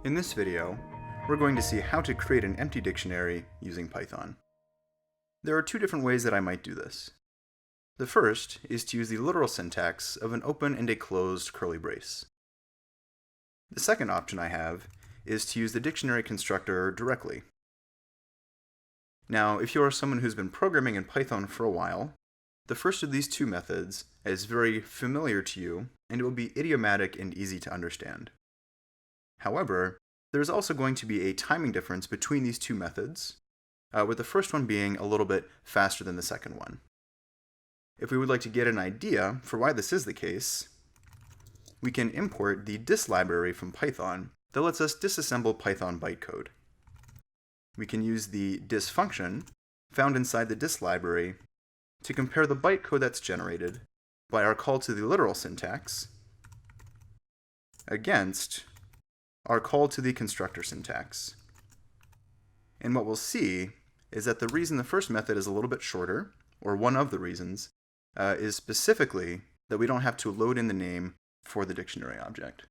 In this video, we're going to see how to create an empty dictionary using Python. There are two different ways that I might do this. The first is to use the literal syntax of an open and a closed curly brace. The second option I have is to use the dictionary constructor directly. Now, if you are someone who's been programming in Python for a while, the first of these two methods is very familiar to you, and it will be idiomatic and easy to understand. However, there's also going to be a timing difference between these two methods, with the first one being a little bit faster than the second one. If we would like to get an idea for why this is the case, we can import the dis library from Python that lets us disassemble Python bytecode. We can use the dis function found inside the dis library to compare the bytecode that's generated by our call to the literal syntax against our call to the constructor syntax. And what we'll see is that the reason the first method is a little bit shorter, or one of the reasons, is specifically that we don't have to load in the name for the dictionary object.